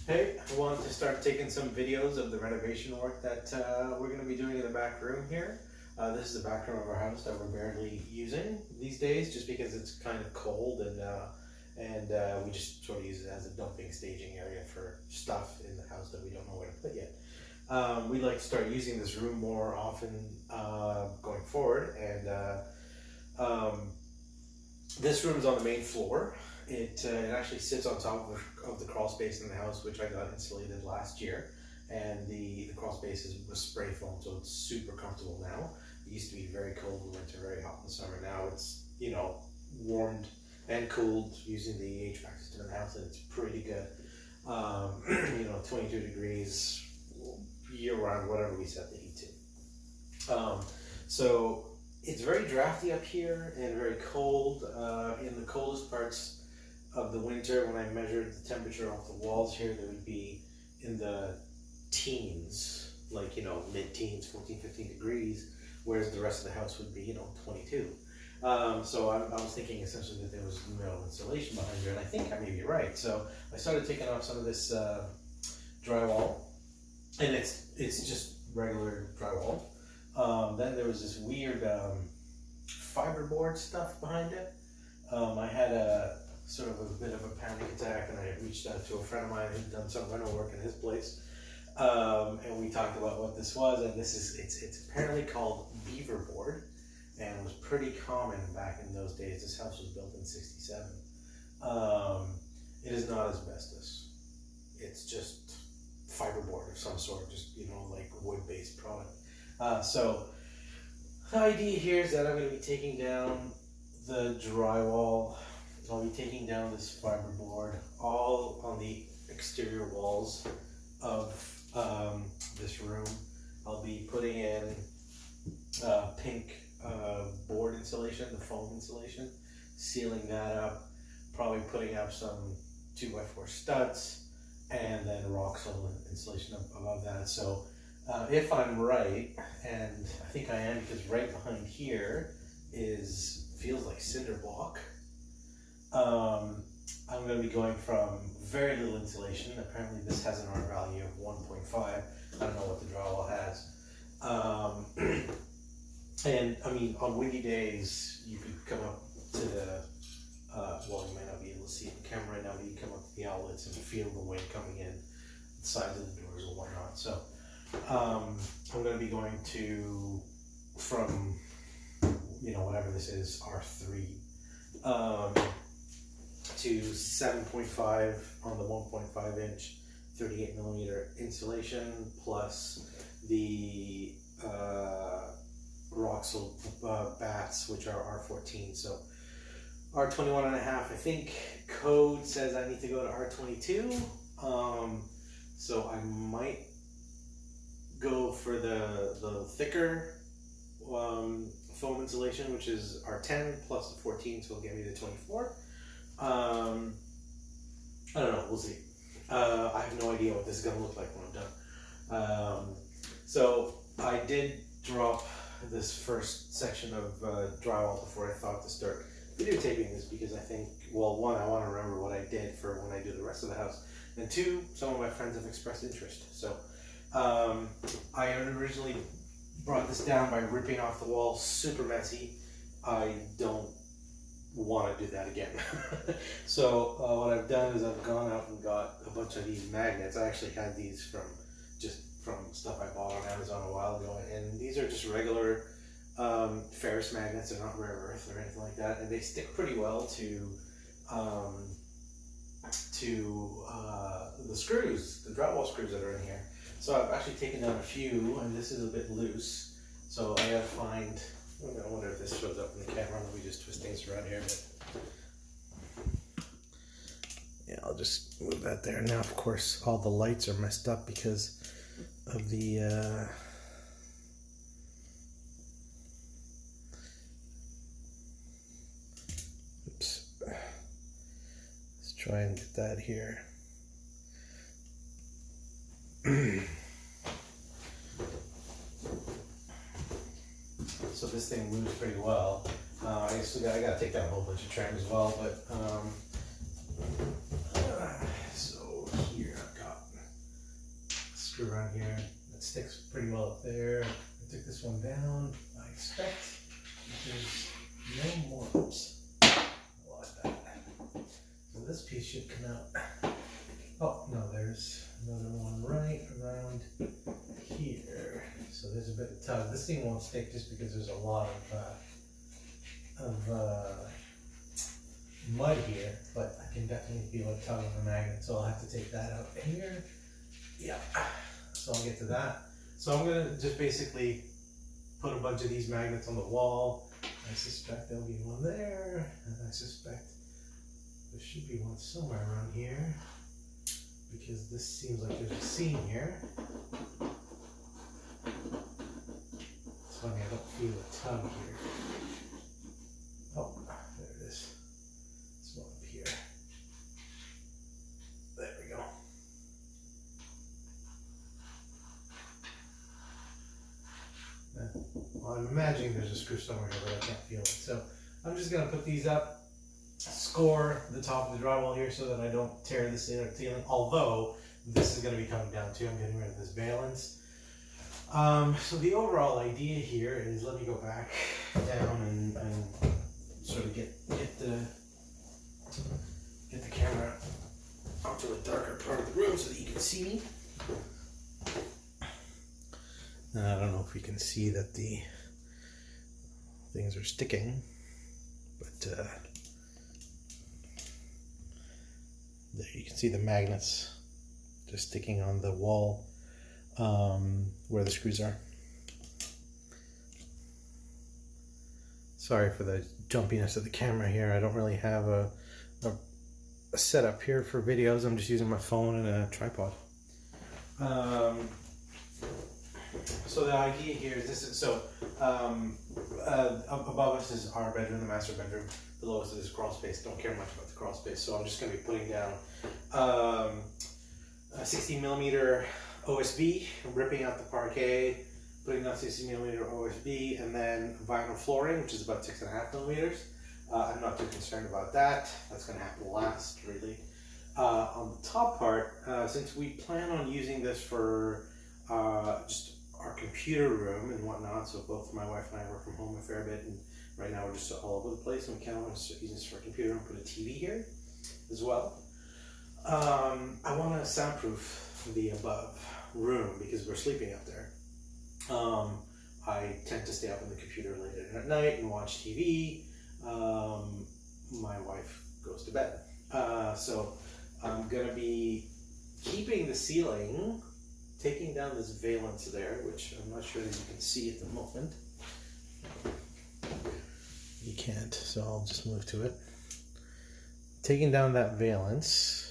Hey, I wanted to start taking some videos of the renovation work that we're going to be doing in the back room here. This is the back room of our house that we're barely using these days just because it's kind of cold and we just sort of use it as a dumping staging area for stuff in the house that we don't know where to put yet. We'd like to start using this room more often going forward, and this room is on the main floor. It actually sits on top of the crawl space in the house, which I got insulated last year, and the crawl space was spray foam, so it's super comfortable now. It used to be very cold in the winter, very hot in the summer. Now it's, warmed and cooled using the HVAC system in the house, and it's pretty good. 22 degrees year round, whatever we set the heat to. So it's very drafty up here and very cold. In the coldest parts of the winter, when I measured the temperature off the walls here, they would be in the teens, like, mid-teens, 14, 15 degrees, whereas the rest of the house would be, 22. So I was thinking essentially that there was no insulation behind here, and I think I may be right. So I started taking off some of this drywall, and it's just regular drywall. Then there was this weird fiberboard stuff behind it. I had a sort of a bit of a panic attack, and I reached out to a friend of mine who'd done some rental work in his place, and we talked about what this was. And it's apparently called beaver board, and it was pretty common back in those days. This house was built in '67. It is not asbestos. It's just fiberboard of some sort, just like wood-based product. So the idea here is that I'm going to be taking down the drywall. I'll be taking down this fiberboard all on the exterior walls of this room. I'll be putting in pink board insulation, the foam insulation, sealing that up, probably putting up some 2x4 studs, and then rock solid insulation above that. So if I'm right, and I think I am, because right behind here feels like cinder block. I'm going to be going from very little insulation. Apparently this has an R value of 1.5. I don't know what the drywall has. And I mean, on windy days, you could come up to the, you might not be able to see it in camera right now, but you can come up to the outlets and feel the wind coming in, the sides of the doors and whatnot. So I'm going to be going from whatever this is, R3, to 7.5 on the 1.5 inch 38 millimeter insulation, plus the Roxel bats, which are R14. So R21 and a half. I think code says I need to go to R22. So I might go for the thicker foam insulation, which is R10 plus the 14, so it'll get me to 24. I don't know, we'll see. I have no idea what this is going to look like when I'm done. So I did drop this first section of drywall before I thought to start videotaping this, because I think, well, one, I want to remember what I did for when I do the rest of the house, and two, some of my friends have expressed interest. So I originally brought this down by ripping off the wall, super messy. I don't want to do that again. So what I've done is I've gone out and got a bunch of these magnets. I actually had these from stuff I bought on Amazon a while ago, and these are just regular ferrous magnets. They're not rare earth or anything like that, and they stick pretty well to the screws, the drywall screws that are in here. So I've actually taken down a few, and this is a bit loose, so I gotta find, I wonder if this shows up in the camera. Let me just twist things around here a bit. Yeah, I'll just move that there. Now, of course, all the lights are messed up because of the oops. Let's try and get that here. So this thing moves pretty well. I gotta take down a whole bunch of trim as well, but so here I've got screw around here that sticks pretty well up there. I took this one down. I expect there's no more. Oops. I like that. So this piece should come out. Oh, no, there's another one right around here. So there's a bit of tug. This thing won't stick just because there's a lot of mud here, but I can definitely feel a tug of the magnet, so I'll have to take that out here. Yeah, so I'll get to that. So I'm gonna just basically put a bunch of these magnets on the wall. I suspect there'll be one there, and I suspect there should be one somewhere around here, because this seems like there's a seam here. It's funny, I don't feel a tug here. Oh, there it is. This one up here. There we go. Well, I'm imagining there's a screw somewhere here, but I can't feel it. So I'm just gonna put these up, score the top of the drywall here so that I don't tear this ceiling, although this is going to be coming down too. I'm getting rid of this valance. So the overall idea here is, let me go back down and sort of get the camera onto a darker part of the room so that you can see me. I don't know if you can see that the things are sticking, but there you can see the magnets just sticking on the wall where the screws are. Sorry for the jumpiness of the camera here. I don't really have a setup here for videos. I'm just using my phone and a tripod. So the idea here is this is, so above us is our bedroom, the master bedroom. Below us is crawl space. Don't care much about the crawl space, so I'm just going to be putting down a 60mm OSB, ripping out the parquet, putting down 60mm OSB, and then vinyl flooring, which is about 6.5mm. I'm not too concerned about that. That's going to happen last, really. On the top part, since we plan on using this for just our computer room and whatnot, so both my wife and I work from home a fair bit, and right now we're just all over the place, and we kind of want to use this for a computer and put a TV here as well. I want to soundproof the above room because we're sleeping up there. I tend to stay up on the computer late at night and watch TV. My wife goes to bed. So I'm going to be keeping the ceiling, taking down this valance there, which I'm not sure that you can see at the moment. You can't, so I'll just move to it. Taking down that valance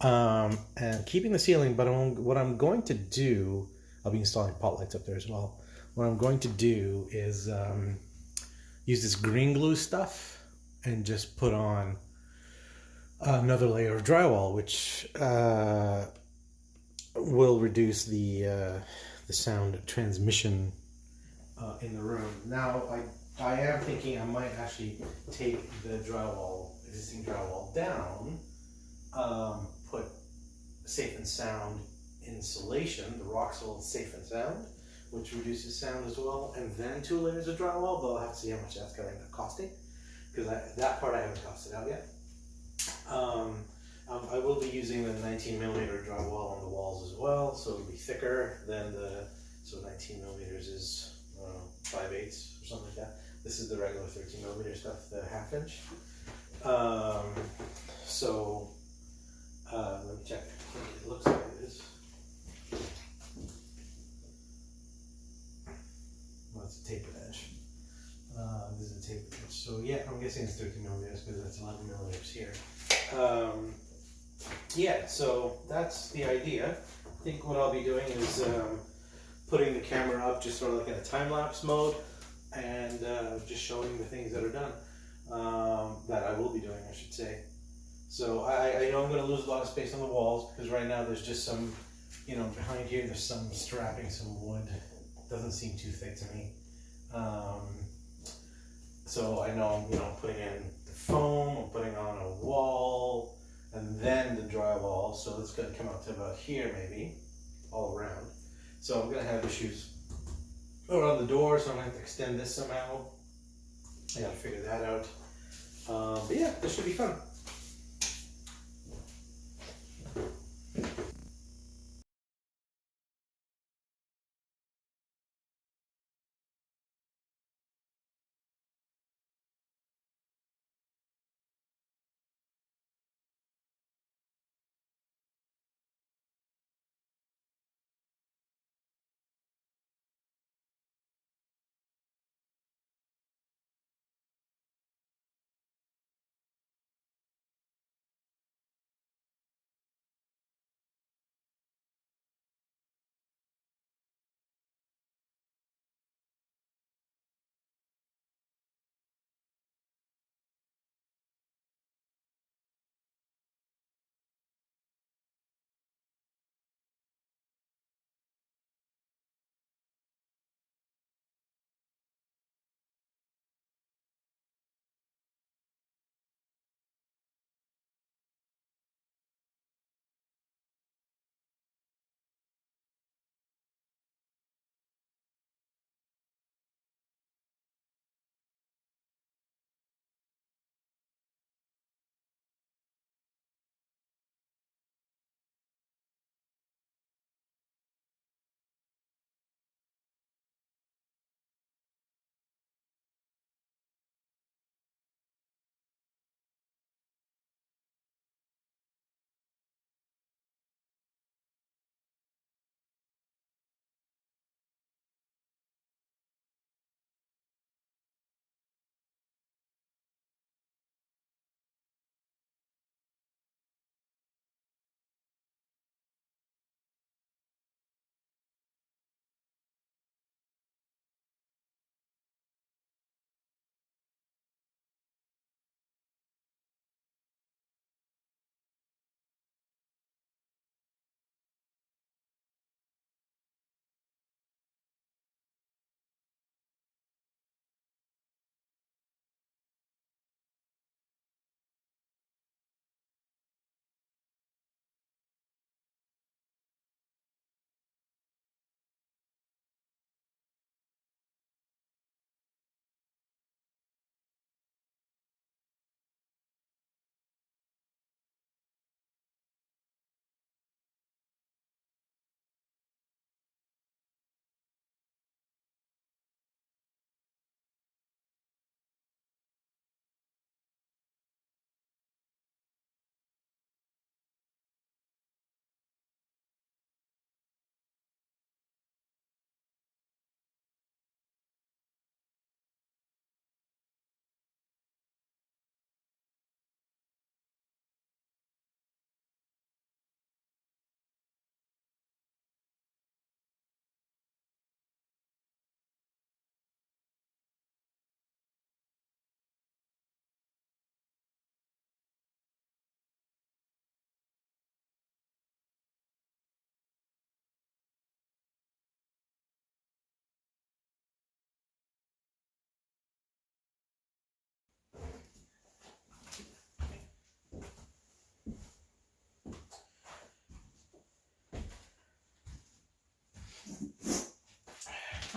and keeping the ceiling, but what I'm going to do, I'll be installing pot lights up there as well. What I'm going to do is use this green glue stuff and just put on another layer of drywall, which will reduce the sound transmission in the room. Now, I am thinking I might actually take the existing drywall down, put safe and sound insulation, the Roxol Safe and Sound, which reduces sound as well, and then 2 layers of drywall, but I'll have to see how much that's going to end up costing, because that part I haven't costed out yet. I will be using the 19mm drywall on the walls as well, so it'll be thicker than so 19mm is 5/8 or something like that. This is the regular 13mm stuff, the 1/2 inch. Let me check. It looks like it is. Well, it's a tapered edge. This is a tapered edge. So yeah, I'm guessing it's 13mm because it's 11mm here. Yeah, so that's the idea. I think what I'll be doing is putting the camera up just sort of like in a time-lapse mode and just showing the things that are done, that I will be doing, I should say. So I know I'm going to lose a lot of space on the walls because right now there's just some, behind here there's some strapping, some wood. Doesn't seem too thick to me. So I know I'm putting in the foam, I'm putting on a wall, and then the drywall, wall, so it's going to come out to about here maybe, all around. So I'm going to have issues around the door, so I'm going to have to extend this somehow. I got to figure that out. But yeah, this should be fun.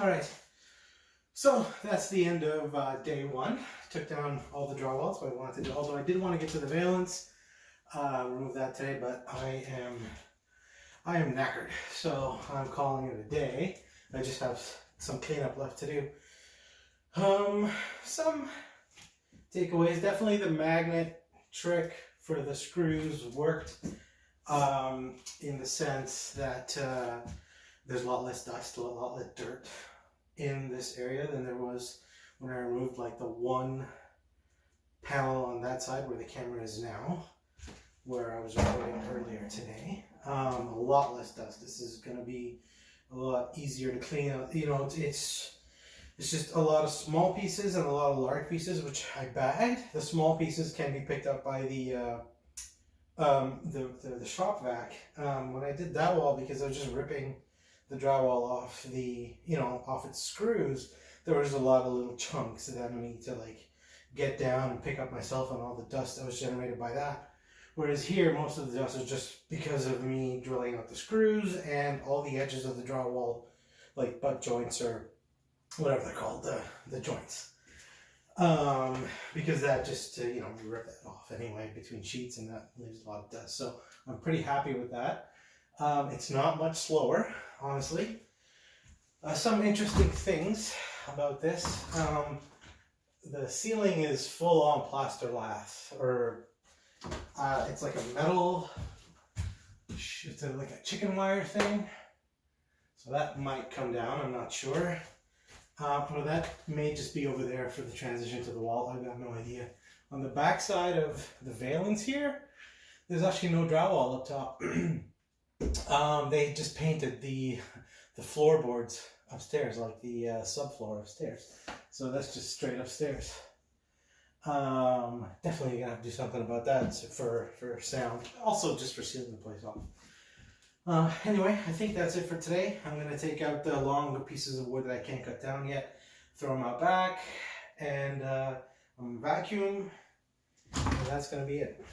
All right, so that's the end of day one. Took down all the drywall, so I wanted to do, although I did want to get to the valance, remove that today, but I am knackered, so I'm calling it a day. I just have some cleanup left to do. Some takeaways, definitely the magnet trick for the screws worked, in the sense that there's a lot less dust, a lot less dirt in this area than there was when I removed like the one panel on that side where the camera is now, where I was recording earlier today. A lot less dust. This is going to be a lot easier to clean out. You know, it's just a lot of small pieces and a lot of large pieces, which I bagged. The small pieces can be picked up by the shop vac. When I did that wall, because I was just ripping the drywall off off its screws, there was a lot of little chunks that I need to like get down and pick up myself, and all the dust that was generated by that Whereas here, most of the dust is just because of me drilling out the screws and all the edges of the drywall, like butt joints or whatever they're called, the joints. Because that just, you know, we rip that off anyway between sheets, and that leaves a lot of dust. So I'm pretty happy with that. It's not much slower, honestly. Some interesting things about this. The ceiling is full on plaster lath, or it's like a metal, it's like a chicken wire thing. So that might come down, I'm not sure. Or that may just be over there for the transition to the wall. I've got no idea. On the back side of the valance here, there's actually no drywall up top. They just painted the floorboards upstairs, like the subfloor upstairs. So that's just straight upstairs. Definitely gonna have to do something about that for sound. Also just for sealing the place off. Anyway, I think that's it for today. I'm going to take out the long pieces of wood that I can't cut down yet, throw them out back, and vacuum, and that's going to be it.